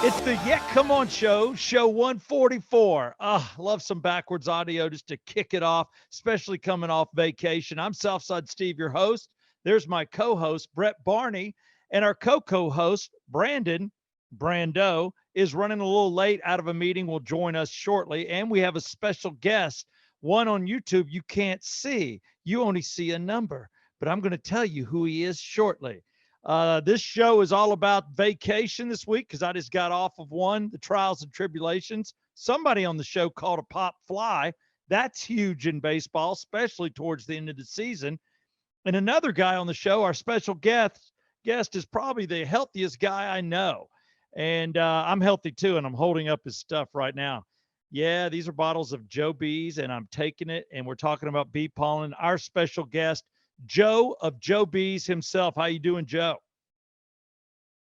It's the Yeah Come On show 144. Love some backwards audio just to kick it off, especially coming off vacation. I'm Southside Steve, your host. There's my co-host, Brett Barney, and our co-host, Brandon Brando, is running a little late out of a meeting, will join us shortly. And we have a special guest, one on YouTube you can't see. You only see a number, but I'm going to tell you who he is shortly. This show is all about vacation this week because I just got off of one, the trials and tribulations. Somebody on the show called a pop fly. That's huge in baseball, especially towards the end of the season. And another guy on the show, our special guest is probably the healthiest guy I know. And I'm healthy too, and I'm holding up his stuff right now. Yeah, these are bottles of JoeBees, and I'm taking it, and we're talking about bee pollen. Our special guest, Joe of JoeBees himself. How you doing, Joe?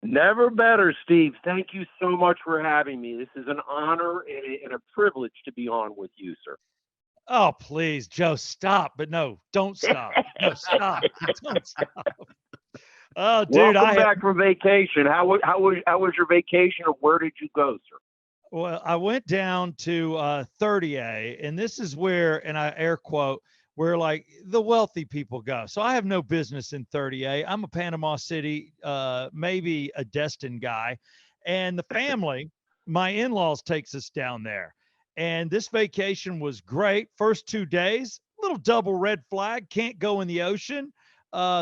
Never better, Steve. Thank you so much for having me. This is an honor and a privilege to be on with you, sir. Oh, please, Joe, stop. But no, don't stop. No, stop. Don't stop. Oh, dude, Welcome back from vacation. How was your vacation, or where did you go, sir? well, I went down to 30A, and this is where, and I air quote, where like the wealthy people go. So I have no business in 30A. I'm a Panama City, maybe a Destin guy. And the family, my in-laws takes us down there. And this vacation was great. First 2 days, little double red flag, can't go in the ocean.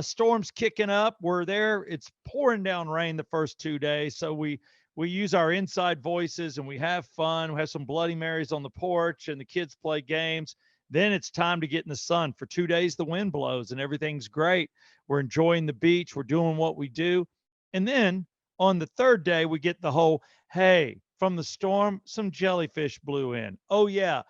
Storms kicking up. We're there. It's pouring down rain the first 2 days. So we use our inside voices and we have fun. We have some Bloody Marys on the porch and the kids play games. Then it's time to get in the sun. For 2 days, the wind blows and everything's great. We're enjoying the beach. We're doing what we do. And then on the third day, we get the whole, hey, from the storm, some jellyfish blew in. Oh, yeah.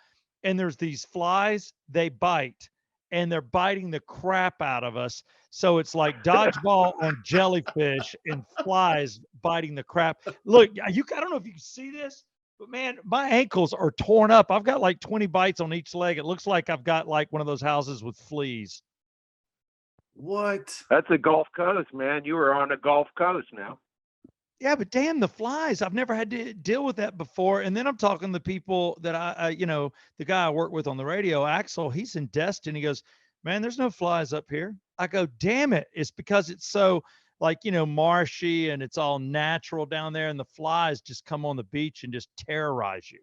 And there's these flies, they bite and they're biting the crap out of us. So it's like dodgeball on jellyfish and flies biting the crap. Look, I don't know if you can see this, but man, my ankles are torn up. I've got like 20 bites on each leg. It looks like I've got like one of those houses with fleas. What? That's the Gulf Coast, man. You are on the Gulf Coast now. Yeah, but damn the flies. I've never had to deal with that before. And then I'm talking to people that the guy I work with on the radio, Axel, he's in Destin. He goes, man, there's no flies up here. I go, damn it. It's because it's so like, marshy and it's all natural down there. And the flies just come on the beach and just terrorize you.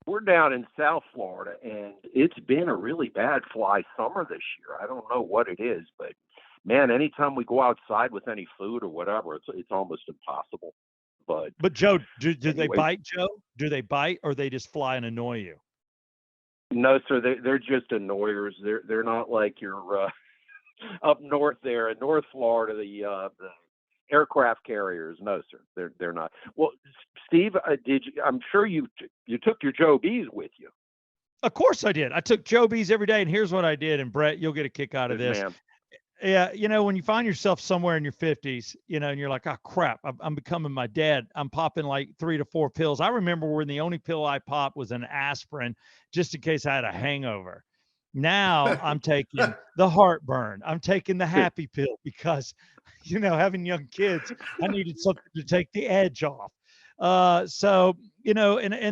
We're down in South Florida, and it's been a really bad fly summer this year. I don't know what it is, but man, anytime we go outside with any food or whatever, it's almost impossible. But Joe, do they Anyway, bite, Joe? Do they bite or they just fly and annoy you? no, sir, they're just annoyers. They're not like your up north there in North Florida, the aircraft carriers. No, sir, they're not. Well, Steve, did you? I'm sure you took your Joe Bees with you. Of course I did. I took JoeBees every day. And here's what I did. And Brett, you'll get a kick out of Good this. man. Yeah, when you find yourself somewhere in your 50s, and you're like, oh crap, I'm becoming my dad. I'm popping like 3 to 4 pills. I remember when the only pill I popped was an aspirin, just in case I had a hangover. Now I'm taking the heartburn. I'm taking the happy pill because, having young kids, I needed something to take the edge off. And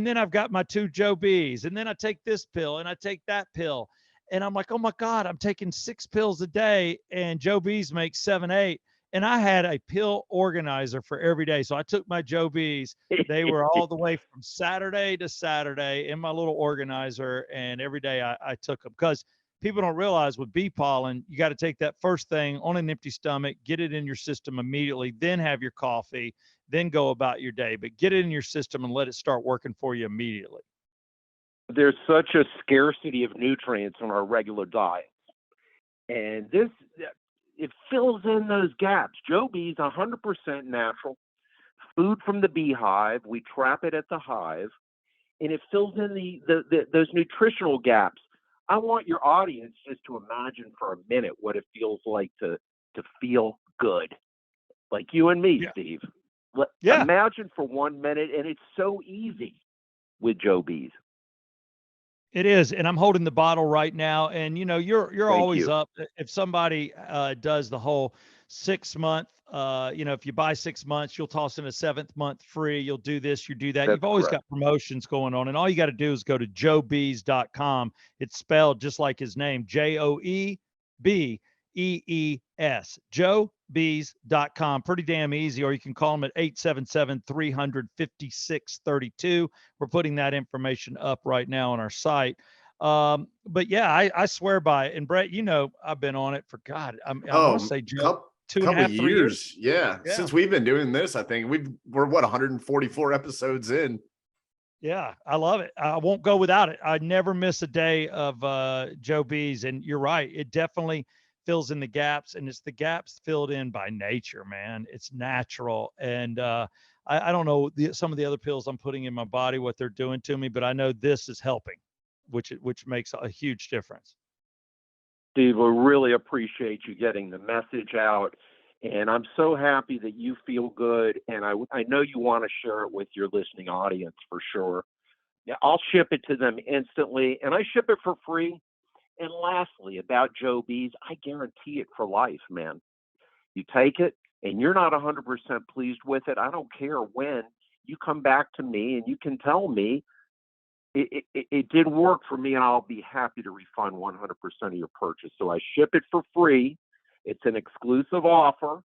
then I've got my two Joe B's, and then I take this pill and I take that pill. And I'm like, oh my God, I'm taking 6 pills a day, and Joe Bees makes 7, 8. And I had a pill organizer for every day. So I took my Joe Bees. They were all the way from Saturday to Saturday in my little organizer. And every day I took them because people don't realize with bee pollen, you got to take that first thing on an empty stomach, get it in your system immediately, then have your coffee, then go about your day. But get it in your system and let it start working for you immediately. There's such a scarcity of nutrients in our regular diets, and this it fills in those gaps. Joe Bees, 100% natural, food from the beehive. We trap it at the hive, and it fills in those nutritional gaps. I want your audience just to imagine for a minute what it feels like to feel good, like you and me, Yeah. Steve. Yeah. Imagine for 1 minute, and it's so easy with Joe Bees. It is, and I'm holding the bottle right now. And you're Thank always you. up if somebody does the whole 6-month, if you buy 6 months, you'll toss in a 7th month free. You'll do this, you do that. That's You've always correct. got promotions going on. And all you got to do is go to JoeBees.com. It's spelled just like his name, JoeBees. JoeBees.com. Pretty damn easy. Or you can call them at 877-300-5632. We're putting that information up right now on our site. But yeah, I swear by it. And Brett, I've been on it for God. I want to say, Joe, couple, 2.5, 3 years. Yeah. Yeah. Since we've been doing this, I think we're 144 episodes in. Yeah, I love it. I won't go without it. I never miss a day of JoeBees. And you're right. It definitely fills in the gaps, and it's the gaps filled in by nature, man. It's natural. And I don't know some of the other pills I'm putting in my body, what they're doing to me, but I know this is helping, which makes a huge difference. Steve, we really appreciate you getting the message out. And I'm so happy that you feel good. And I know you want to share it with your listening audience for sure. Yeah, I'll ship it to them instantly, and I ship it for free. And lastly, about JoeBees, I guarantee it for life, man. You take it and you're not 100% pleased with it. I don't care when. You come back to me and you can tell me it didn't work for me, and I'll be happy to refund 100% of your purchase. So I ship it for free. It's an exclusive offer,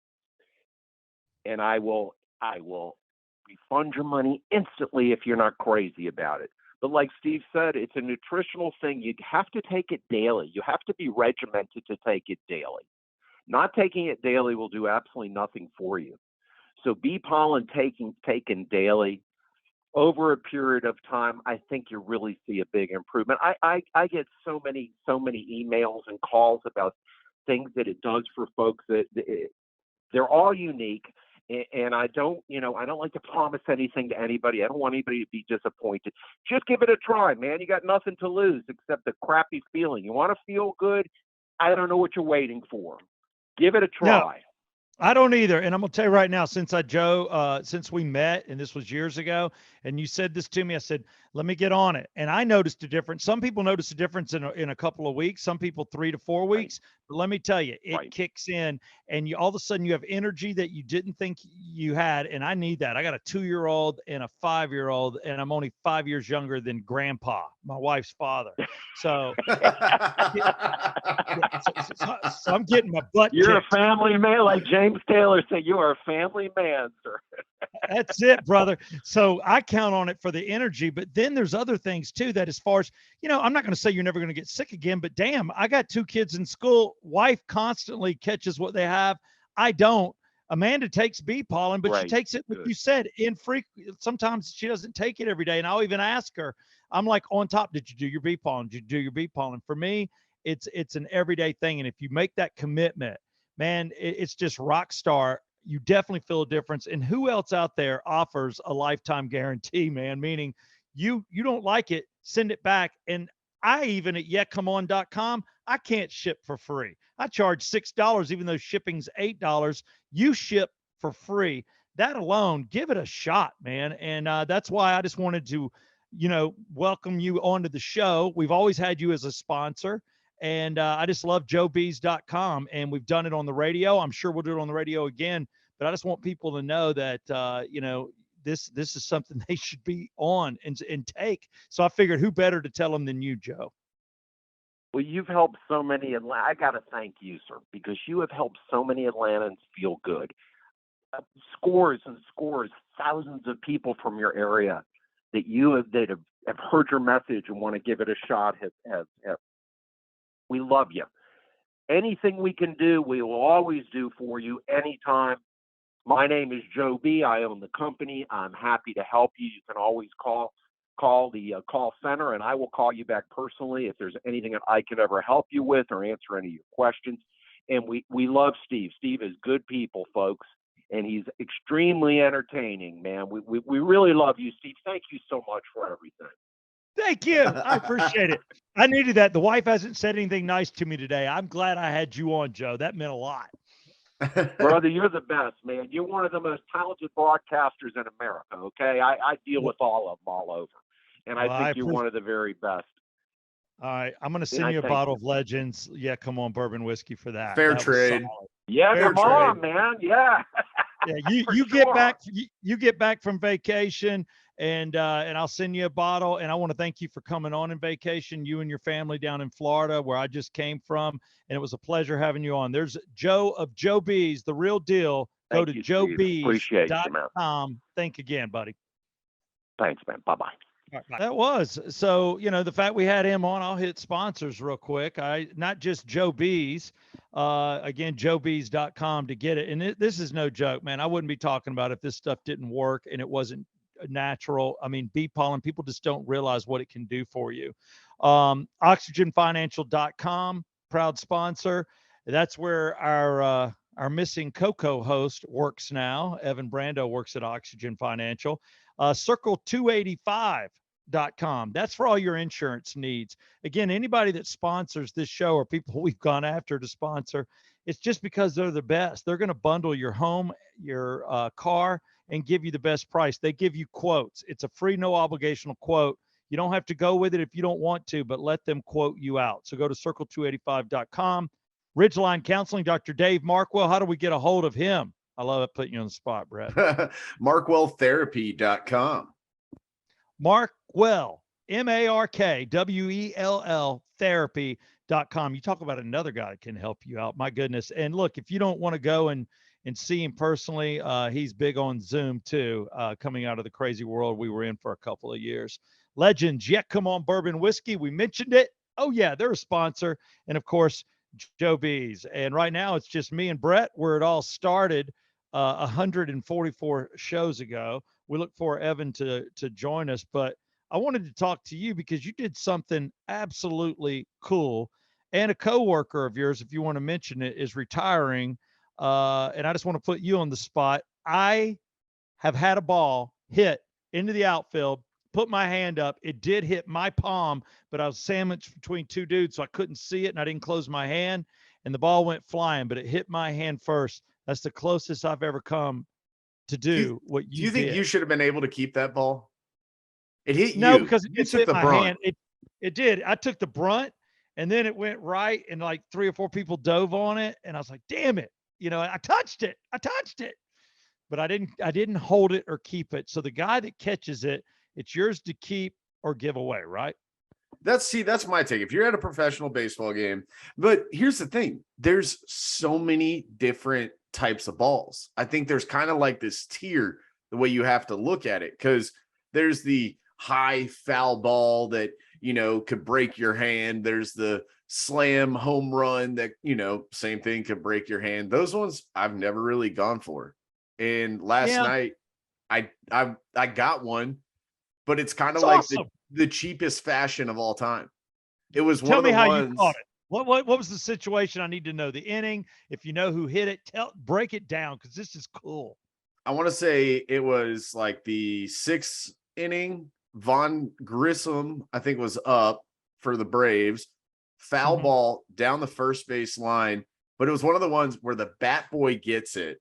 and I will refund your money instantly if you're not crazy about it. But like Steve said, it's a nutritional thing. You have to take it daily. You have to be regimented to take it daily. Not taking it daily will do absolutely nothing for you. So bee pollen taken daily over a period of time, I think you really see a big improvement. I get so many emails and calls about things that it does for folks they're all unique. And I don't like to promise anything to anybody. I don't want anybody to be disappointed. Just give it a try, man. You got nothing to lose except the crappy feeling. You want to feel good? I don't know what you're waiting for. Give it a try. No, I don't either. And I'm going to tell you right now, since we met, and this was years ago, and you said this to me, I said, let me get on it. And I noticed a difference. Some people notice a difference in a couple of weeks, some people 3 to 4 weeks. Right. But let me tell you, it kicks in, and all of a sudden you have energy that you didn't think you had. And I need that. I got a 2-year-old and a 5-year-old, and I'm only 5 years younger than Grandpa, my wife's father. So, so I'm getting my butt You're kicked. A family man, like James Taylor said. You are a family man, sir. That's it, brother. So I count on it for the energy, but then there's other things too, that as far as, I'm not going to say you're never going to get sick again, but damn, I got 2 kids in school. Wife constantly catches what they have. I don't. Amanda takes bee pollen, but she takes it, like you said, infrequent. Sometimes she doesn't take it every day. And I'll even ask her, I'm like, on top, did you do your bee pollen? Did you do your bee pollen? For me, it's an everyday thing. And if you make that commitment, man, it's just rock star. You definitely feel a difference. And who else out there offers a lifetime guarantee, man? Meaning you don't like it, send it back. And I even at yetcomeon.com, I can't ship for free. I charge $6, even though shipping's $8. You ship for free. That alone, give it a shot, man. And that's why I just wanted to, welcome you onto the show. We've always had you as a sponsor. And I just love JoeBees.com, and we've done it on the radio. I'm sure we'll do it on the radio again, but I just want people to know that, this is something they should be on and take. So I figured who better to tell them than you, Joe? Well, you've helped so many. I got to thank you, sir, because you have helped so many Atlantans feel good. Scores and scores, thousands of people from your area that have heard your message and want to give it a shot have we love you. Anything we can do, we will always do for you anytime. My name is Joe B. I own the company. I'm happy to help you. You can always call the call center, and I will call you back personally if there's anything that I could ever help you with or answer any of your questions. And we love Steve. Steve is good people, folks, and he's extremely entertaining, man. We really love you, Steve. Thank you so much for everything. Thank you. I appreciate it. I needed that. The wife hasn't said anything nice to me today. I'm glad I had you on, Joe. That meant a lot. Brother, you're the best, man. You're one of the most talented broadcasters in America, okay? I deal with all of them all over, and I think you're one of the very best. All right, I'm gonna And send I you a thank bottle you. of Legends. Yeah, come on, bourbon whiskey for that. Fair That was solid. trade. Yeah, Fair come trade. on, man. Yeah, Yeah, you for you get sure. back you get back from vacation, and I'll send you a bottle. And I want to thank you for coming on in vacation, you and your family down in Florida, where I just came from, and it was a pleasure having you on. There's Joe of JoeBees, the real deal. Go Thank to you, Steve. Appreciate you, man. joebees.com. Think again, buddy. Thanks, man. Bye bye. That was so, the fact we had him on. I'll hit sponsors real quick. I not just Joe Bees, again, joebees.com to get it. And this is no joke, man. I wouldn't be talking about it if this stuff didn't work and it wasn't natural. I mean, bee pollen, people just don't realize what it can do for you. Oxygenfinancial.com, proud sponsor. That's where our missing Coco host works now. Evan Brando works at Oxygen Financial. Circle285.com. That's for all your insurance needs. Again, anybody that sponsors this show or people we've gone after to sponsor, it's just because they're the best. They're going to bundle your home, your car, and give you the best price. They give you quotes. It's a free, no obligational quote. You don't have to go with it if you don't want to, but let them quote you out. So go to circle285.com. Ridgeline Counseling, Dr. Dave Markwell. How do we get a hold of him? I love it putting you on the spot, Brett. Markwelltherapy.com. Markwell, Markwell, therapy.com. You talk about another guy that can help you out. My goodness. And look, if you don't want to go and see him personally, he's big on Zoom too, coming out of the crazy world we were in for a couple of years. Legends, yeah, come on, bourbon whiskey. We mentioned it. Oh, yeah, they're a sponsor. And of course, JoeBees. And right now it's just me and Brett where it all started 144 shows ago. We look for Evan to join us, but I wanted to talk to you because you did something absolutely cool. And a coworker of yours, if you want to mention it, is retiring. And I just want to put you on the spot. I have had a ball hit into the outfield, put my hand up. It did hit my palm, but I was sandwiched between two dudes, so I couldn't see it, and I didn't close my hand, and the ball went flying, but it hit my hand first. That's the closest I've ever come to do what Do you you think did. you should have been able to keep that ball? It hit No, you. because it You just took hit the my brunt. hand. It did. I took the brunt, and then it went right, and like 3 or 4 people dove on it, and I was like, "Damn it!" I touched it. But I didn't hold it or keep it. So the guy that catches it, it's yours to keep or give away, right? That's my take. If you're at a professional baseball game, but here's the thing, there's so many different types of balls. I think there's kind of like this tier, the way you have to look at it, because there's the high foul ball that, could break your hand. There's the slam home run that, same thing, could break your hand. Those ones I've never really gone for. And last Yeah, night I got one, but it's kind of it's like awesome. the cheapest fashion of all time. It was one Tell of me the how you ones. caught it. What was the situation? I need to know the inning. If you know who hit it, break it down because this is cool. I want to say it was like the 6th inning. Von Grissom, I think, was up for the Braves. Foul Mhm. ball down the first base line, but it was one of the ones where the bat boy gets it.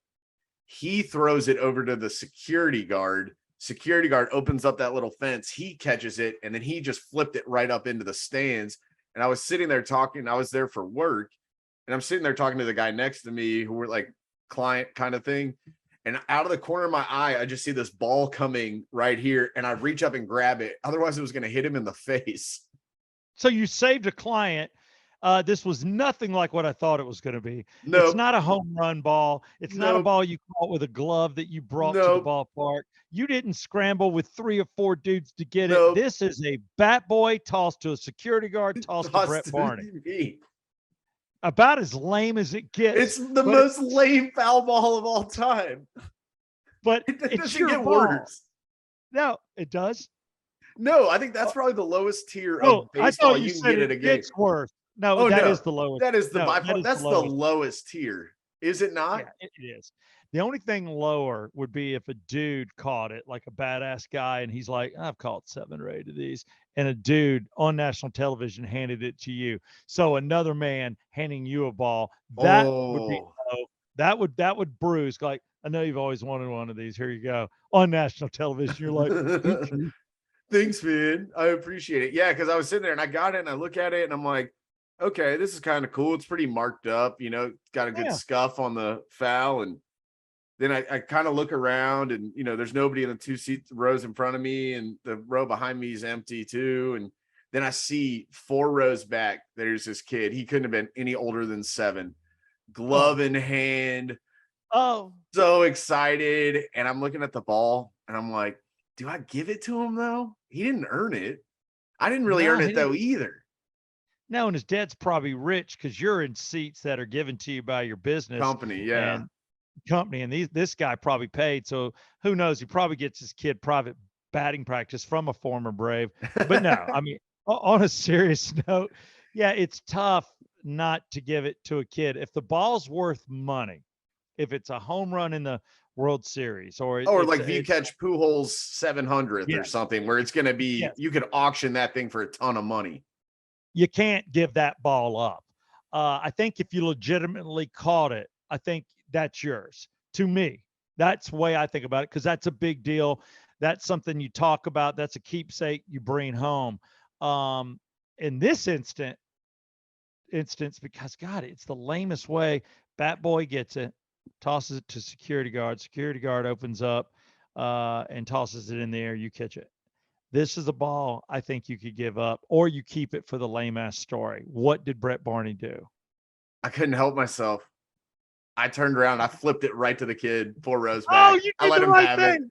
He throws it over to the security guard. Security guard opens up that little fence. He catches it, and then he just flipped it right up into the stands. And I was sitting there talking. I was there for work, and I'm sitting there talking to the guy next to me who were like client kind of thing. And out of the corner of my eye, I just see this ball coming right here, and I reach up and grab it. Otherwise, it was going to hit him in the face. So you saved a client. This was nothing like what I thought it was going to be. It's Nope. not a home run ball. It's not a Nope. ball you caught with a glove that you brought to the Nope. ballpark. You didn't scramble with 3 or 4 dudes to get it. Nope. This is a bat boy tossed to a security guard, tossed to Tossed Brett to Barney. me. About as lame as it gets. It's the but most lame foul ball of all time. but It it's doesn't your get ball. worse. No, it does. No, I think that's probably the lowest tier Oh, of I baseball thought you you can said get it at a game. gets worse. No, Oh that no, is the lowest. that is the No, by that far. is the That's the lowest. lowest tier, is it not? Yeah, it is. The only thing lower would be if a dude caught it, like a badass guy, and he's like, I've caught 7 or 8 of these, and a dude on national television handed it to you. So another man handing you a ball, that would be Oh, low. That would bruise. Like, I know you've always wanted one of these. Here you go. On national television. You're like, thank you. Thanks, man. I appreciate it. Yeah, because I was sitting there and I got it and I look at it and I'm like, okay, this is kind of cool. It's pretty marked up, got a good Yeah. scuff on the foul. And then I kind of look around and there's nobody in the rows in front of me, and the row behind me is empty too. And then I see 4 rows back, there's this kid. He couldn't have been any older than 7, glove Oh. in hand, Oh. so excited. And I'm looking at the ball and I'm like, do I give it to him though? He didn't earn it. I didn't really No, earn he it didn't. though either. No, and his dad's probably rich because you're in seats that are given to you by your business Company, yeah. and company, and this guy probably paid. So who knows? He probably gets his kid private batting practice from a former Brave. But no, I mean, on a serious note, yeah, it's tough not to give it to a kid if the ball's worth money. If it's a home run in the World Series, or Or it's like if you it's catch Pujols 700th or yes, something, where it's going to be, yes, you could auction that thing for a ton of money. you can't give that ball up. I think if you legitimately caught it, I think that's yours. To me, that's the way I think about it because that's a big deal. That's something you talk about. That's a keepsake you bring home. In this instance, because God, it's the lamest way. Bat boy gets it, tosses it to security guard. Security guard opens up and tosses it in the air. You catch it. This is a ball I think you could give up, or you keep it for the lame ass story. What did Brett Barney do? I couldn't help myself. I turned around, I flipped it right to the kid 4 rows Oh, back. you I did let the him right have it. thing.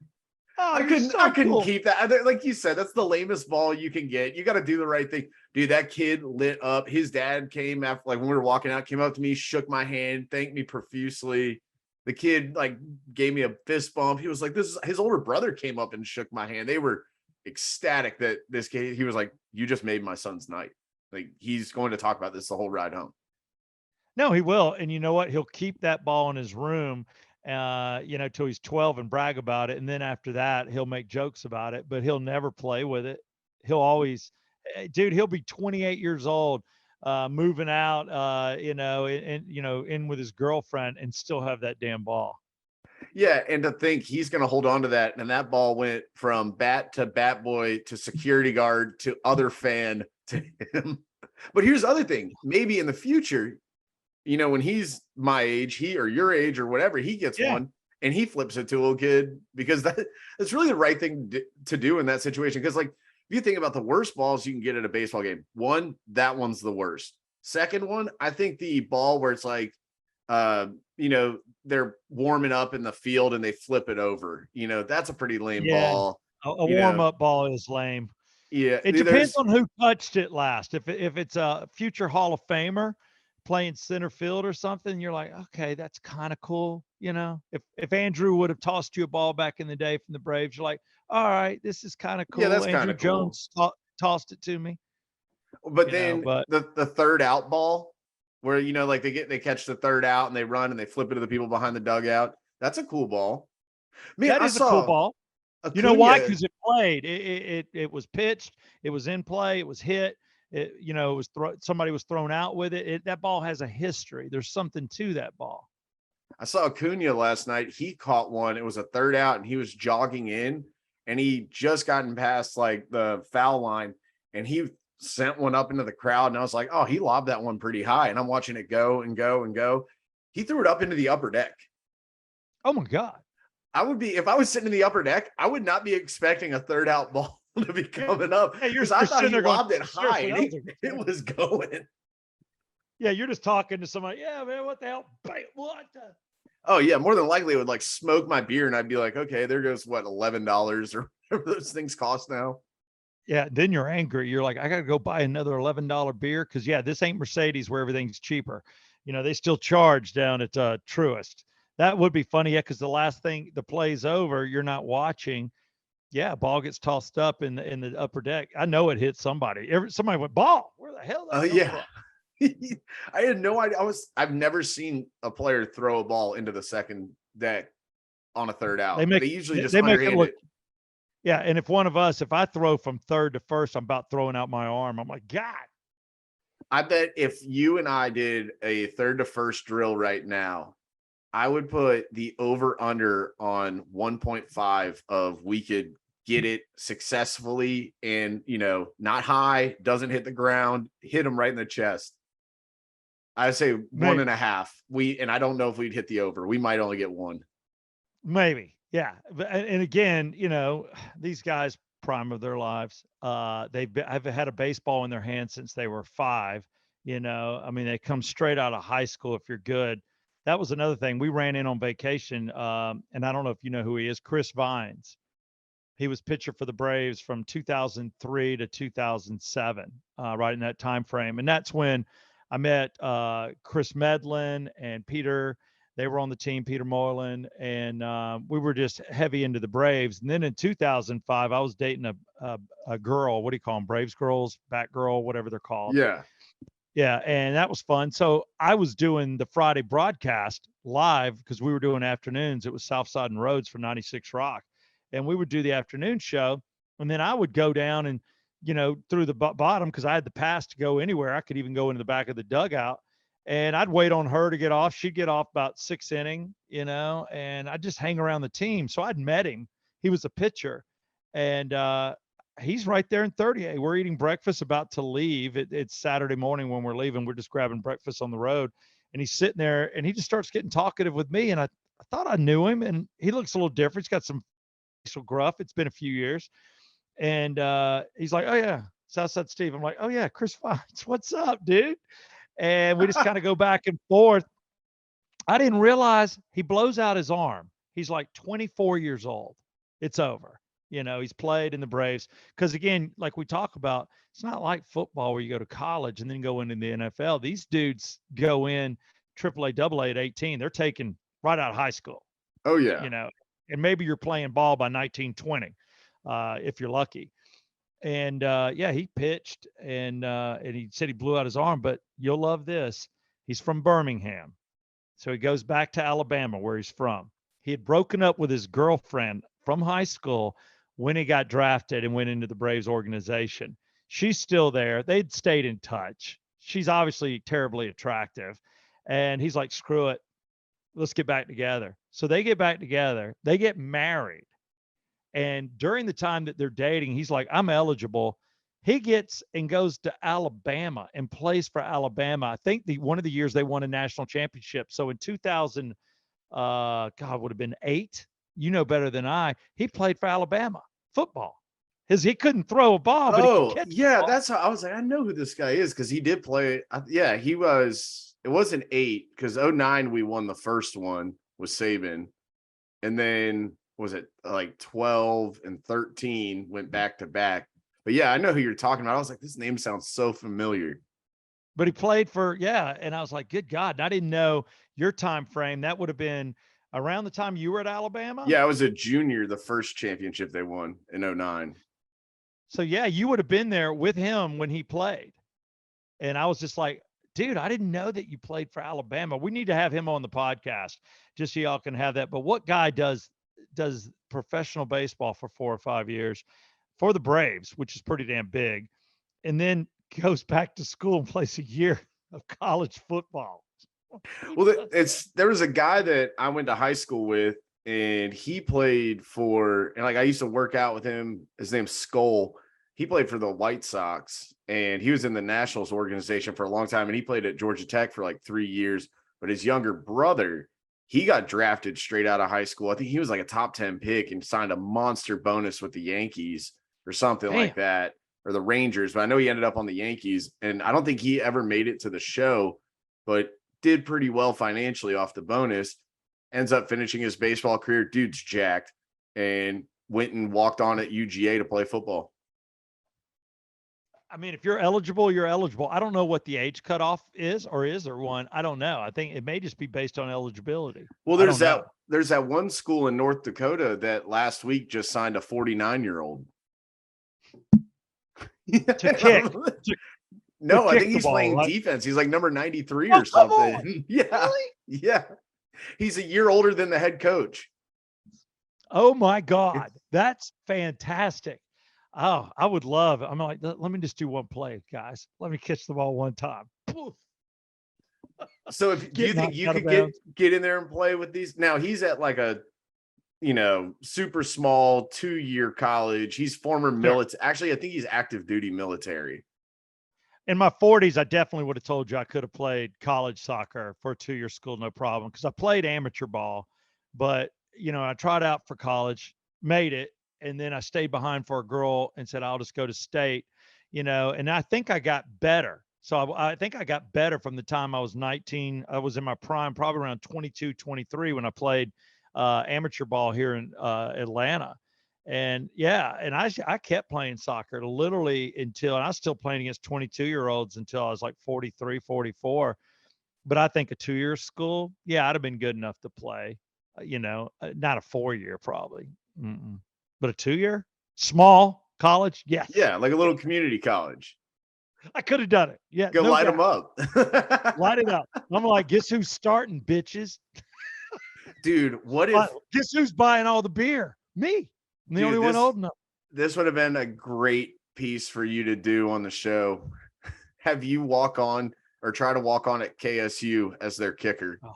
Oh, I you're couldn't I so couldn't cool. keep that. Like you said, that's the lamest ball you can get. You got to do the right thing. Dude, that kid lit up. His dad came after, like, when we were walking out, came up to me, shook my hand, thanked me profusely. The kid like gave me a fist bump. He was like, this is his older brother came up and shook my hand. They were ecstatic that this kid, he was like, you just made my son's night. Like, he's going to talk about this the whole ride home. No, he will. And you know what? He'll keep that ball in his room, till he's 12 and brag about it. And then after that, he'll make jokes about it, but he'll never play with it. He'll always, dude, he'll be 28 years old, moving out, in with his girlfriend and still have that damn ball. Yeah, and to think he's going to hold on to that, and that ball went from bat to bat boy to security guard to other fan to him. But here's the other thing: maybe in the future, when he's my age, he or your age or whatever, he gets Yeah. one and he flips it to a little kid, because that's really the right thing to do in that situation. Because, like, if you think about the worst balls you can get at a baseball game, that one's the worst. Second one, I think the ball where it's like, they're warming up in the field and they flip it over. That's a pretty lame Yeah. ball. A warm up ball is lame. Yeah, It depends on who touched it last. If it's a future Hall of Famer playing center field or something, you're like, okay, that's kind of cool. If Andrew would have tossed you a ball back in the day from the Braves, you're like, all right, this is kind of yeah, cool. that's Andrew kind of cool. Jones tossed it to me. But then But the third out ball, where like they catch the third out and they run and they flip it to the people behind the dugout. That's a cool ball. Man, that I is a cool saw ball. You know why? Acuna. Because it played. It was pitched. It was in play. It was hit. It was somebody was thrown out with it. That ball has a history. There's something to that ball. I saw Acuna last night. He caught one. It was a third out, and he was jogging in, and he just gotten past like the foul line, and he sent one up into the crowd. And I was like, oh, he lobbed that one pretty high. And I'm watching it go and go and go. He threw it up into the upper deck. Oh my God. I would be, if I was sitting in the upper deck, I would not be expecting a third out ball to be coming up, because I thought he lobbed it high and it was going. Yeah, you're just talking to somebody. Yeah, man, what the hell? What the? Oh yeah, more than likely it would like smoke my beer, and I'd be like, okay, there goes what, $11 or whatever those things cost now. Yeah, then you're angry. You're like, I got to go buy another $11 beer because this ain't Mercedes where everything's cheaper. They still charge down at Truist. That would be funny, yeah, because the last thing the play's over, you're not watching. Yeah, ball gets tossed up in the upper deck. I know it hit somebody. Somebody went, ball. Where the hell did that come Yeah. from? I had no idea. I've never seen a player throw a ball into the second deck on a third out. They usually just make it look. it. Yeah, and if I throw from third to first, I'm about throwing out my arm. I'm like, God. I bet if you and I did a third to first drill right now, I would put the over under on 1.5 of we could get it successfully and, not high, doesn't hit the ground, hit him right in the chest. I say Maybe. 1.5. And I don't know if we'd hit the over. We might only get one. Maybe. Yeah. And again, these guys, prime of their lives, I've had a baseball in their hand since they were 5. I mean, they come straight out of high school if you're good. That was another thing. We ran in on vacation, and I don't know if you know who he is, Chris Vines. He was pitcher for the Braves from 2003 to 2007, right in that time frame. And that's when I met Chris Medlin and Peter. They were on the team, Peter Moylan, and we were just heavy into the Braves. And then in 2005, I was dating a girl. What do you call them? Braves girls, Bat girl, whatever they're called. Yeah. Yeah, and that was fun. So I was doing the Friday broadcast live because we were doing afternoons. It was Southside and Rhodes for 96 Rock. And we would do the afternoon show. And then I would go down and, through the bottom because I had the pass to go anywhere. I could even go into the back of the dugout. And I'd wait on her to get off. She'd get off about 6th inning, and I'd just hang around the team. So I'd met him. He was a pitcher. And he's right there in 30A. We're eating breakfast, about to leave. It's Saturday morning when we're leaving. We're just grabbing breakfast on the road. And he's sitting there, and he just starts getting talkative with me. And I thought I knew him, and he looks a little different. He's got some facial gruff. It's been a few years. And he's like, "Oh, yeah, Southside Steve." I'm like, "Oh, yeah, Chris Vines. What's up, dude?" And we just kind of go back and forth. I didn't realize he blows out his arm. He's like 24 years old. It's over. He's played in the Braves. Because again, like we talk about, it's not like football where you go to college and then go into the NFL. These dudes go in AAA, AA at 18. They're taken right out of high school. Oh, yeah. And maybe you're playing ball by 19, 20, if you're lucky. And he pitched and he said he blew out his arm, but you'll love this. He's from Birmingham. So he goes back to Alabama where he's from. He had broken up with his girlfriend from high school when he got drafted and went into the Braves organization. She's still there. They'd stayed in touch. She's obviously terribly attractive. And he's like, screw it. Let's get back together. So they get back together. They get married. And during the time that they're dating, he's like, I'm eligible. He gets and goes to Alabama and plays for Alabama. I think one of the years they won a national championship. So in 2000, would have been 8. You know better than I. He played for Alabama football. He couldn't throw a ball, but he could catch yeah, that's how I was like, I know who this guy is because he did play. Yeah, he was. It wasn't 8 because 09 we won the first one with Saban, and then was it like 12 and 13 went back to back. But yeah, I know who you're talking about. I was like, this name sounds so familiar. But he played for, and I was like, good God. And I didn't know your time frame. That would have been around the time you were at Alabama? Yeah, I was a junior, the first championship they won in 09. So, yeah, you would have been there with him when he played. And I was just like, dude, I didn't know that you played for Alabama. We need to have him on the podcast just so y'all can have that. But what guy does professional baseball for 4 or 5 years for the Braves, which is pretty damn big, and then goes back to school and plays a year of college football? Well, there was a guy that I went to high school with, and he played for, and like I used to work out with him. His name's Skull. He played for the White Sox, and he was in the Nationals organization for a long time, and he played at Georgia Tech for like 3 years. But his younger brother, he got drafted straight out of high school. I think he was like a top 10 pick and signed a monster bonus with the Yankees or something like that, or the Rangers. But I know he ended up on the Yankees, and I don't think he ever made it to the show, but did pretty well financially off the bonus. Ends up finishing his baseball career. Dude's jacked, and went and walked on at UGA to play football. I mean, if you're eligible, you're eligible. I don't know what the age cutoff is there one? I don't know. I think it may just be based on eligibility. Well, there's that one school in North Dakota that last week just signed a 49-year-old. To kick. No, I think he's playing defense. He's like number 93 or something. Yeah. Really? Yeah. He's a year older than the head coach. Oh my God. That's fantastic. Oh, I would love it. I'm like, let me just do one play, guys. Let me catch the ball one time. Poof. So do you think you could get in there and play with these? Now he's at like a, super small 2-year college. He's former Sure. military. Actually, I think he's active duty military. In my 40s, I definitely would have told you I could have played college soccer for a 2-year school, no problem. Because I played amateur ball, but I tried out for college, made it, and then I stayed behind for a girl and said I'll just go to state. And I think I got better. So I think I got better from the time I was 19. I was in my prime, probably around 22, 23 when I played amateur ball here in Atlanta. And I kept playing soccer literally until, and I was still playing against 22-year-olds until I was like 43, 44. But I think a 2-year school, I'd have been good enough to play, not a 4-year probably, but a 2-year small college. Yes. Yeah. Like a little community college. I could have done it. Yeah. Go light them up. Light it up. I'm like, guess who's starting, bitches? Dude, what if guess who's buying all the beer? Me. I'm the only one old enough. This would have been a great piece for you to do on the show. Have you walk on or try to walk on at KSU as their kicker? Oh.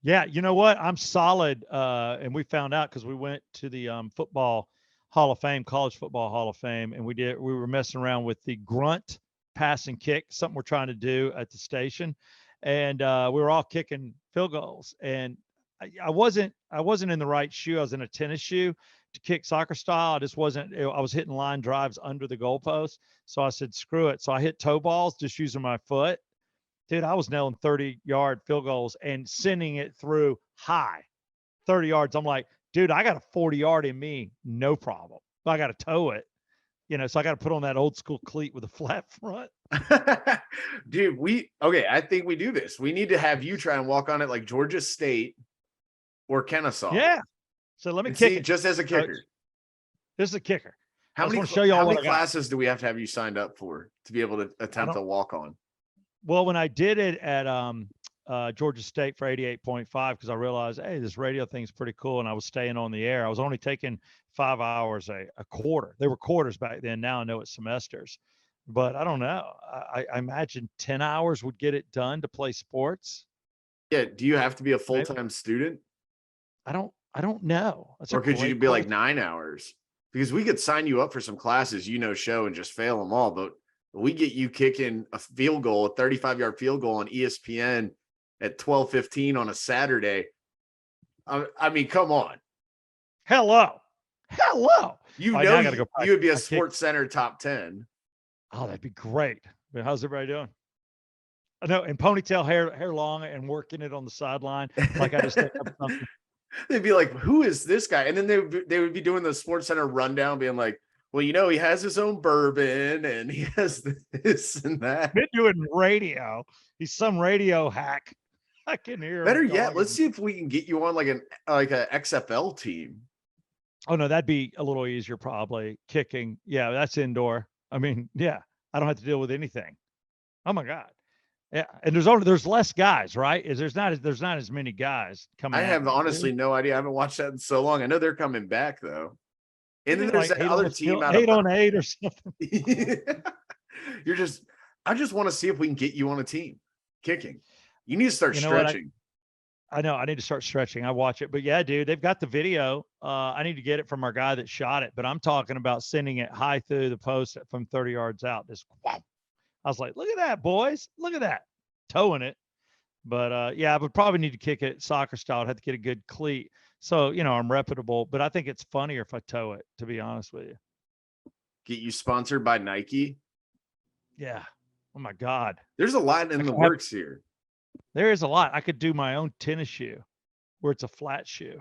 Yeah, you know what? I'm solid. And we found out because we went to the football Hall of Fame, college football Hall of Fame, and we were messing around with the grunt pass and kick, something we're trying to do at the station. And we were all kicking field goals. And I wasn't in the right shoe. I was in a tennis shoe to kick soccer style. I was hitting line drives under the goalpost. So I said, screw it. So I hit toe balls just using my foot. Dude, I was nailing 30-yard field goals and sending it through high 30 yards. I'm like, dude, I got a 40-yard in me. No problem. But I got to tow it, so I got to put on that old school cleat with a flat front. Dude, I think we do this. We need to have you try and walk on it like Georgia State or Kennesaw. Yeah. So let me kick it. Just as a kicker. This is a kicker. How many classes do we have to have you signed up for to be able to attempt to walk on? Well, when I did it at Georgia State for 88.5, because I realized, hey, this radio thing's pretty cool, and I was staying on the air. I was only taking 5 hours a quarter. They were quarters back then. Now I know it's semesters. But I don't know. I imagine 10 hours would get it done to play sports. Yeah. Do you have to be a full-time student? I don't know. Or could you be like 9 hours? Because we could sign you up for some classes, show and just fail them all. But we get you kicking a field goal, a 35-yard field goal on ESPN at 12:15 on a Saturday. I mean, come on. Hello. You would be a Sports Center top 10. Oh, that'd be great. But how's everybody doing? I know, and ponytail hair long and working it on the sideline. Like I just something. They'd be like, who is this guy? And then they would be doing the Sports Center rundown, being like, well, he has his own bourbon and he has this and that. Been doing radio. He's some radio hack. I can hear. Better yet, let's see if we can get you on like a XFL team. Oh no, that'd be a little easier probably. Kicking. Yeah, that's indoor. I mean, yeah, I don't have to deal with anything. Oh my God. Yeah, and there's less guys, right? There's not as many guys coming. I have honestly no idea. I haven't watched that in so long. I know they're coming back though. And then there's that other team out 8-on-8 or something. I just want to see if we can get you on a team kicking. You need to start stretching. I know. I need to start stretching. I watch it, but yeah, dude, they've got the video. I need to get it from our guy that shot it, but I'm talking about sending it high through the post from 30 yards out. Just wow. I was like, look at that, boys. Look at that. Towing it. But I would probably need to kick it soccer style. I'd have to get a good cleat. So, I'm reputable, but I think it's funnier if I tow it, to be honest with you. Get you sponsored by Nike? Yeah. Oh my God. There's a lot in the works here. There is a lot. I could do my own tennis shoe where it's a flat shoe,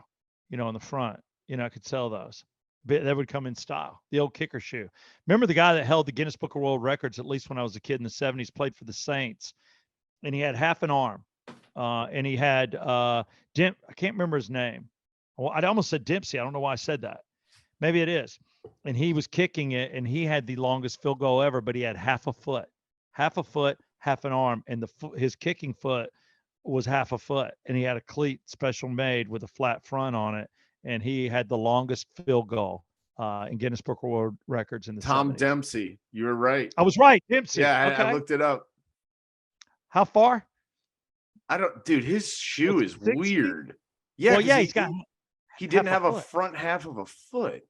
in the front. I could sell those. But that would come in style. The old kicker shoe. Remember the guy that held the Guinness Book of World Records, at least when I was a kid in the 70s, played for the Saints, and he had half an arm. And he had I can't remember his name. Well, I almost said Dempsey. I don't know why I said that. Maybe it is. And he was kicking it, and he had the longest field goal ever, but he had half a foot, half an arm, and his kicking foot was half a foot, and he had a cleat special made with a flat front on it, and he had the longest field goal in Guinness Book of World Records in the Tom 70s. Dempsey. You were right. I was right, Dempsey. Yeah, okay. I looked it up. How far? Dude, his shoe is weird. Yeah. Well, yeah, he's got He didn't have a foot. front half of a foot.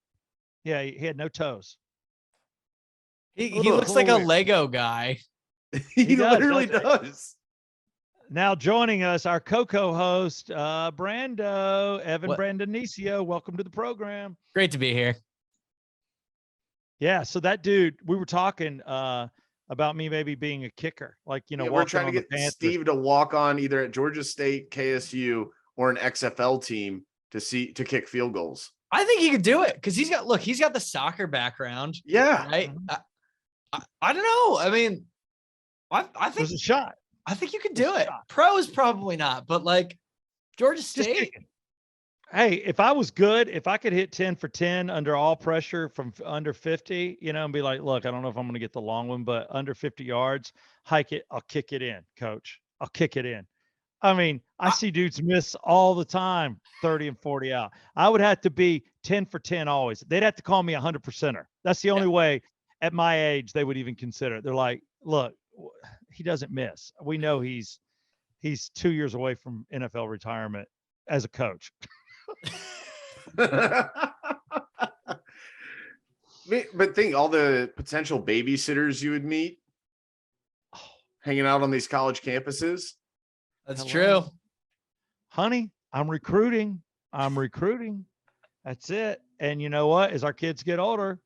Yeah, he had no toes. He Ugh, looks like a weird. Lego guy. He does, literally doesn't he? does. Now joining us, our co-host, Brando, Evan What? Brandonicio. Welcome to the program. Great to be here. Yeah, so that dude, we were talking about me maybe being a kicker, like We're walking trying to on get the Panthers. Steve to walk on either at Georgia State, KSU, or an XFL team to kick field goals. I think he could do it because he's got the soccer background. Yeah. Right. I don't know. I mean, I think There's a shot. I think you could There's do a it. shot. Pros probably not, but like Georgia Just State. kicking. Hey, if I was good, if I could hit 10 for 10 under all pressure from under 50, and be like, look, I don't know if I'm going to get the long one, but under 50 yards, hike it. I'll kick it in, coach. I'll kick it in. I mean, I see dudes miss all the time, 30 and 40 out. I would have to be 10 for 10 always. They'd have to call me 100%er. That's the only way at my age they would even consider it. They're like, look, he doesn't miss. We know he's 2 years away from NFL retirement as a coach. But think all the potential babysitters you would meet hanging out on these college campuses. That's Hello. true. Honey, I'm recruiting. That's it. And you know what? As our kids get older,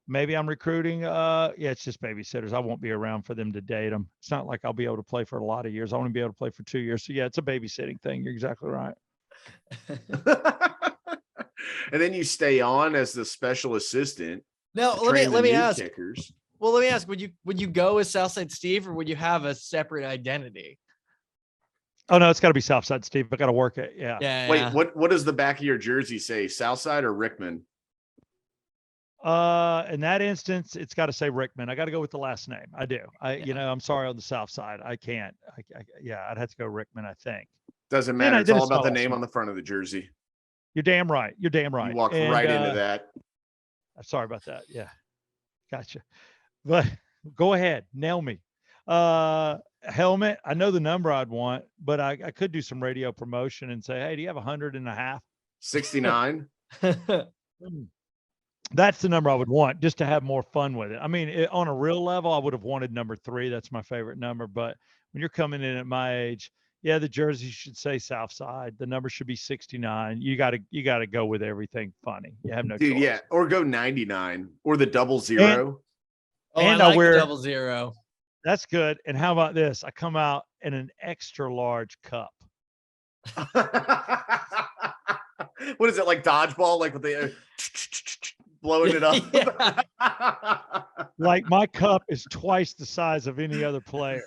maybe I'm recruiting. It's just babysitters. I won't be around for them to date them. It's not like I'll be able to play for a lot of years. I want to be able to play for 2 years. So yeah, it's a babysitting thing. You're exactly right. And then you stay on as the special assistant. Now to let train the me new ask. kickers. Well, let me ask. Would you go as Southside Steve, or would you have a separate identity? Oh no, it's got to be Southside Steve. I got to work it. Yeah. Yeah. Wait, what does the back of your jersey say? Southside or Rickman? In that instance, it's got to say Rickman. I got to go with the last name. I do. I'm sorry on the South Side. I can't. I'd have to go Rickman, I think. Doesn't matter. It's then all it's about the my last name name. on the front of the jersey. You're damn right. You're damn right. You walk And, right into that. Sorry about that. Yeah. Gotcha. But go ahead. Nail me. Helmet. I know the number I'd want, but I could do some radio promotion and say, hey, do you have 100.5? 69. That's the number I would want just to have more fun with it. I mean, on a real level, I would have wanted number 3. That's my favorite number. But when you're coming in at my age, yeah, the jersey should say Southside. The number should be 69. You got to go with everything funny. You have no Dude, choice. yeah. Or go 99 or the 00. And I I like wear- the 00. That's good. And how about this? I come out in an extra large cup. What is it, like dodgeball? Like with the blowing it up? Yeah. Like my cup is twice the size of any other player.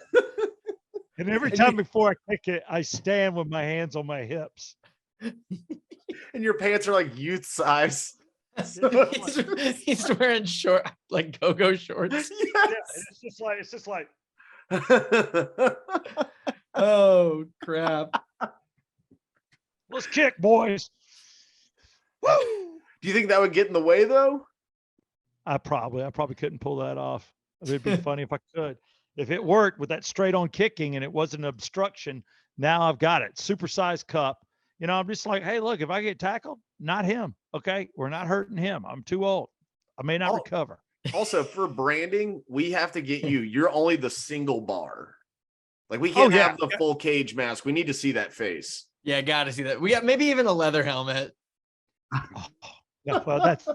And every time before I kick it, I stand with my hands on my hips. And your pants are like youth size. He's wearing short, like go-go shorts. Yeah, it's just like Oh crap. let's kick, boys. Woo! Do you think that would get in the way though? I probably couldn't pull that off. It'd be funny if I could. If it worked with that straight on kicking and it wasn't an obstruction, now I've got it. Supersized cup. I'm just like, hey, look, if I get tackled, not him. Okay. We're not hurting him. I'm too old. I may not recover. Also, for branding, we have to get you. You're only the single bar. Like we can't have the full cage mask. We need to see that face. Yeah, gotta see that. We got maybe even a leather helmet. Yeah, well, that's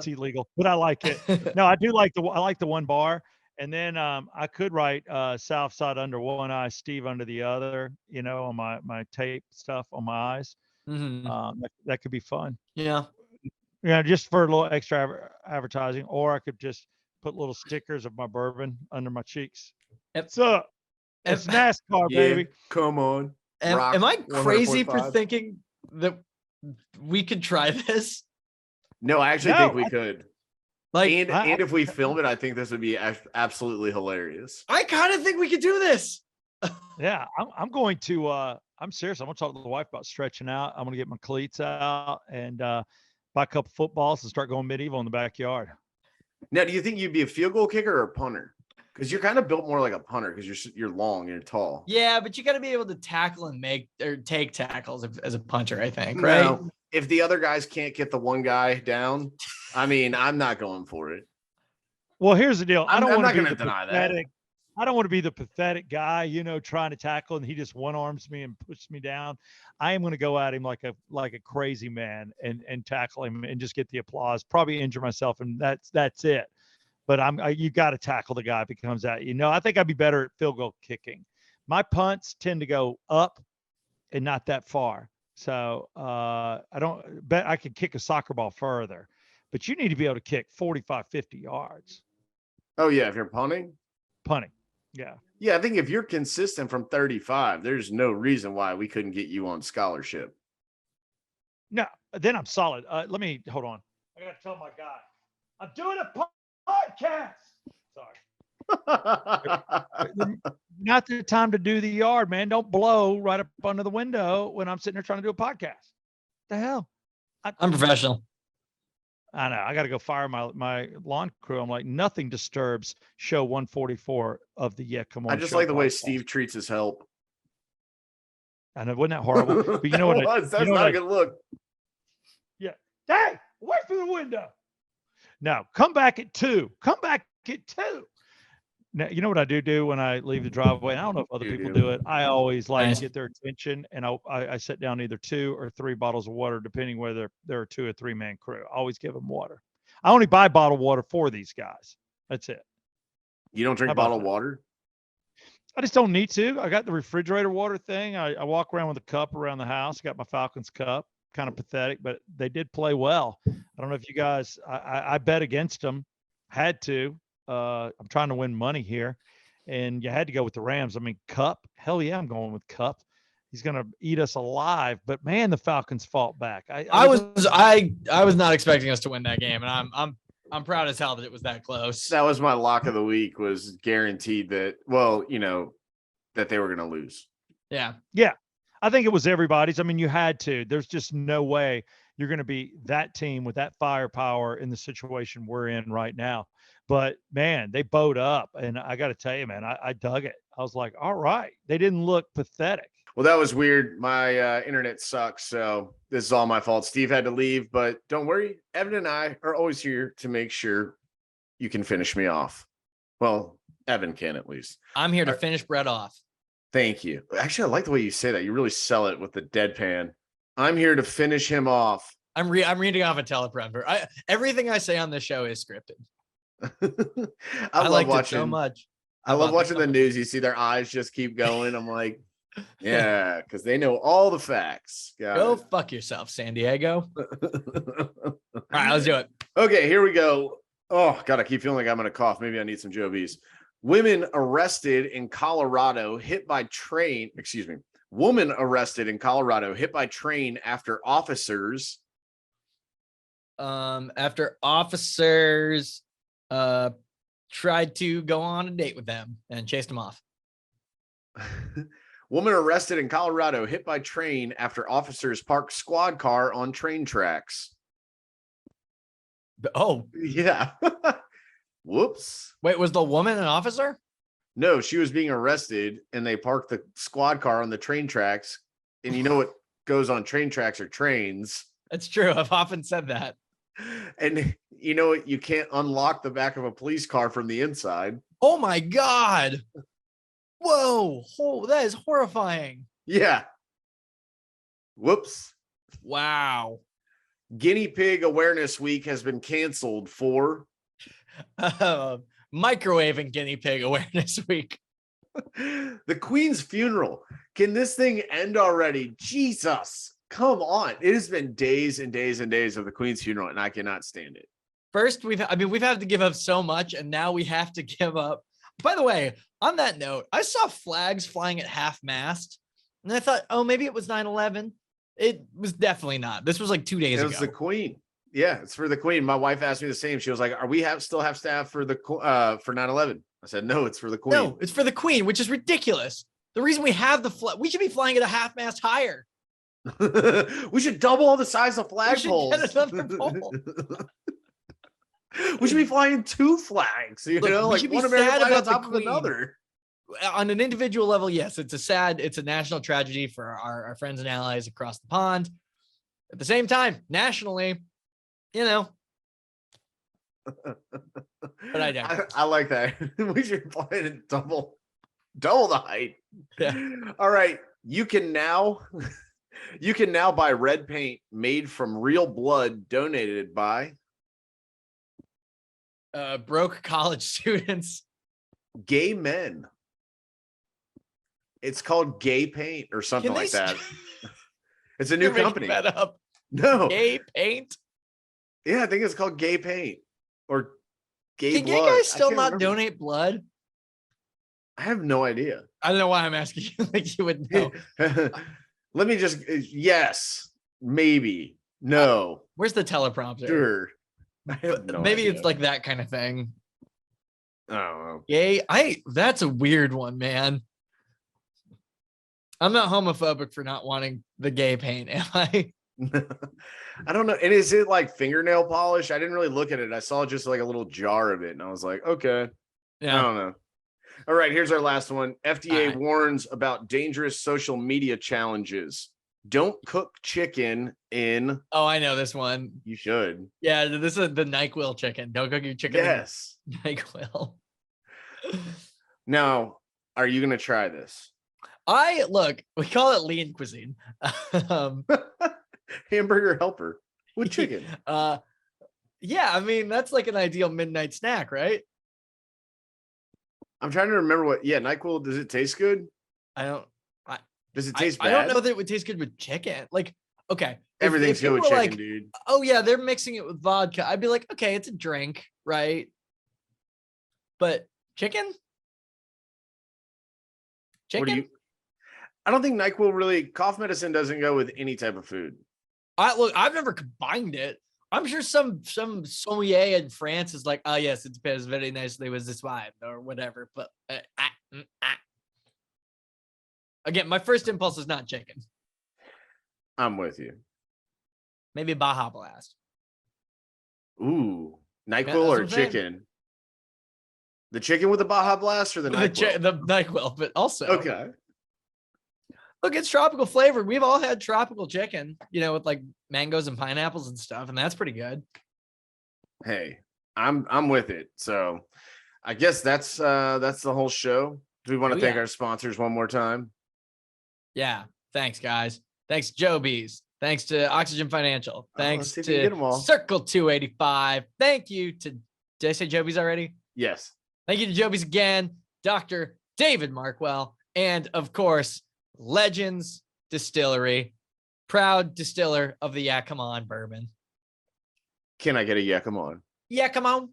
illegal, but I like it. No, I do like the one bar. And then I could write Southside under one eye, Steve under the other, on my tape stuff on my eyes. Mm-hmm. That could be fun. Yeah. Just for a little extra advertising, or I could just put little stickers of my bourbon under my cheeks. What's up? It's NASCAR, baby. Come on. Am I crazy for 100.5? thinking that we could try this? No, I actually think we could. Like, and if we film it, I think this would be absolutely hilarious. I kind of think we could do this. Yeah, I'm going to. I'm serious. I'm going to talk to the wife about stretching out. I'm going to get my cleats out and buy a couple footballs and start going medieval in the backyard. Now, do you think you'd be a field goal kicker or a punter? Because you're kind of built more like a punter because you're long and you're tall. Yeah, but you got to be able to tackle and make or take tackles as a punter, I think, right? No, if the other guys can't get the one guy down, I mean, I'm not going for it. Well, here's the deal. I don't want to be the deny pathetic. I don't want to be the pathetic guy, trying to tackle and he just one arms me and pushes me down. I am going to go at him like a crazy man and tackle him and just get the applause. Probably injure myself, and that's it. But you got to tackle the guy if he comes at you. I think I'd be better at field goal kicking. My punts tend to go up and not that far. So I don't bet I could kick a soccer ball further, but you need to be able to kick 45, 50 yards. Oh yeah. If you're punting. Yeah. Yeah. I think if you're consistent from 35, there's no reason why we couldn't get you on scholarship. No, then I'm solid. Let me hold on. I got to tell my guy, I'm doing a podcast. Sorry. Not the time to do the yard, man. Don't blow right up under the window when I'm sitting there trying to do a podcast. The hell? I'm professional. I know. I got to go fire my lawn crew. I'm like, nothing disturbs show 144 of the Yeah Come On. I just Show like the way podcast. Steve treats his help. I know. Wasn't that horrible? But you know what? That's not a good look. Yeah. Hey, away from the window. No, come back at 2. Come back at 2. Now, you know what I do when I leave the driveway? And I don't know if other people do it. I always like to get their attention, and I set down either 2 or 3 bottles of water, depending whether they're a 2 or 3 man crew. I always give them water. I only buy bottled water for these guys. That's it. You don't drink bottled water? I just don't need to. I got the refrigerator water thing. I walk around with a cup around the house. I got my Falcons cup. Kind of pathetic, but they did play well. I don't know if you guys, I bet against them. Had to. I'm trying to win money here, and you had to go with the Rams. I mean, Cup, hell yeah, I'm going with Cup. He's gonna eat us alive. But man, the Falcons fought back. I was not expecting us to win that game, and I'm proud as hell that it was that close. That was my lock of the week. Was guaranteed that. Well, that they were gonna lose. Yeah. I think it was everybody's. I mean, you had to. There's just no way you're going to be that team with that firepower in the situation we're in right now. But man, they bowed up, and I got to tell you, man, I dug it. I was like, all right, they didn't look pathetic. Well, that was weird. My internet sucks, so this is all my fault. Steve had to leave, but don't worry. Evan and I are always here to make sure you can finish me off. Well, Evan can at least. I'm here to finish Brett off. Thank you. Actually, I like the way you say that. You really sell it with the deadpan. I'm here to finish him off. I'm reading off a teleprompter. Everything I say on this show is scripted. I love watching it so much. I love watching the news. You see their eyes just keep going. I'm like, yeah, because they know all the facts. Go fuck yourself, San Diego. All right, let's do it. Okay, here we go. Oh, God, I keep feeling like I'm going to cough. Maybe I need some JoeBees. Women arrested in Colorado hit by train. Excuse me. Woman arrested in Colorado hit by train after officers. After officers tried to go on a date with them and chased them off. Woman arrested in Colorado hit by train after officers parked squad car on train tracks. Oh, yeah. Whoops. Wait, was the woman an officer? No, she was being arrested, and they parked the squad car on the train tracks. And you know what goes on train tracks are trains. That's true. I've often said that. And you know what? You can't unlock the back of a police car from the inside. Oh my God. Whoa. Oh, that is horrifying. Yeah. Whoops. Wow. Guinea Pig Awareness Week has been canceled for Microwave and Guinea Pig Awareness Week. The Queen's funeral. Can this thing end already? Jesus, come on. It has been days and days and days of the Queen's funeral, and I cannot stand it. First, we've had to give up so much, and now we have to give up. By the way, on that note, I saw flags flying at half mast, and I thought, oh, maybe it was 9/11. It was definitely not. This was like 2 days ago. It was the Queen. Yeah, it's for the Queen. My wife asked me the same. She was like, "Are we still have staff for the for 9/11?" I said, "No, it's for the Queen." No, it's for the Queen, which is ridiculous. The reason we have we should be flying at a half mast higher. We should double the size of flagpoles. Get another pole. We should be flying 2 flags, you Look, know, we like should be one sad American flag on about the top of Queen. another. On an individual level, yes, it's a national tragedy for our friends and allies across the pond. At the same time, nationally, you know. But I digress. I like that. We should fly it at double the height. Yeah. All right. You can now buy red paint made from real blood donated by Broke college students. gay men. It's called Gay Paint or something like that. It's a new You're making company. that up. No. Gay paint. Yeah, I think it's called Gay Paint or Gay Can Blood. gay guys I still can't not remember. donate blood? I have no idea. I don't know why I'm asking you. Like you would know. Let me just yes, maybe. No. Where's the teleprompter? Sure. I have no Maybe idea. it's like that kind of thing. I don't know. Gay. That's a weird one, man. I'm not homophobic for not wanting the gay paint, am I? I don't know. And is it like fingernail polish? I didn't really look at it. I saw just like a little jar of it, and I was like, okay. I Yeah. don't know. All right, here's our last one. FDA All right. warns about dangerous social media challenges. Don't cook chicken in. Oh, I know this one. You should. Yeah, this is the NyQuil chicken. Don't cook your chicken Yes. in NyQuil. Now, are you going to try this? We call it lean cuisine. Hamburger helper with chicken. Yeah, I mean, that's like an ideal midnight snack, right? I'm trying to remember what. Yeah, NyQuil. Does it taste good? Does it taste bad? I don't know that it would taste good with chicken. Like, okay, Everything's good with people were chicken, like, dude. oh yeah, they're mixing it with vodka. I'd be like, okay, it's a drink, right? But chicken? What do you? I don't think NyQuil really. Cough medicine doesn't go with any type of food. I've never combined it. I'm sure some sommelier in France is like, oh yes, it pairs very nicely with this wine or whatever. But again, my first impulse is not chicken. I'm with you. Maybe Baja Blast. Ooh, NyQuil that's or what I'm saying. chicken? The chicken with the Baja Blast or the NyQuil? The NyQuil, but also Okay. look, it's tropical flavor. We've all had tropical chicken, with like mangoes and pineapples and stuff, and that's pretty good. Hey, I'm with it. So I guess that's the whole show. Do we want to thank our sponsors one more time? Yeah. Thanks, guys. Thanks, JoeBees. Thanks to Oxygen Financial. Thanks see if we can get 'em to all. Circle 285. Thank you to, did I say JoeBees already? Yes. Thank you to JoeBees again, Dr. David Markwell, and of course, Legends Distillery, proud distiller of the Yeah Come On bourbon. Can I get a yeah? Come on. Yeah, come on.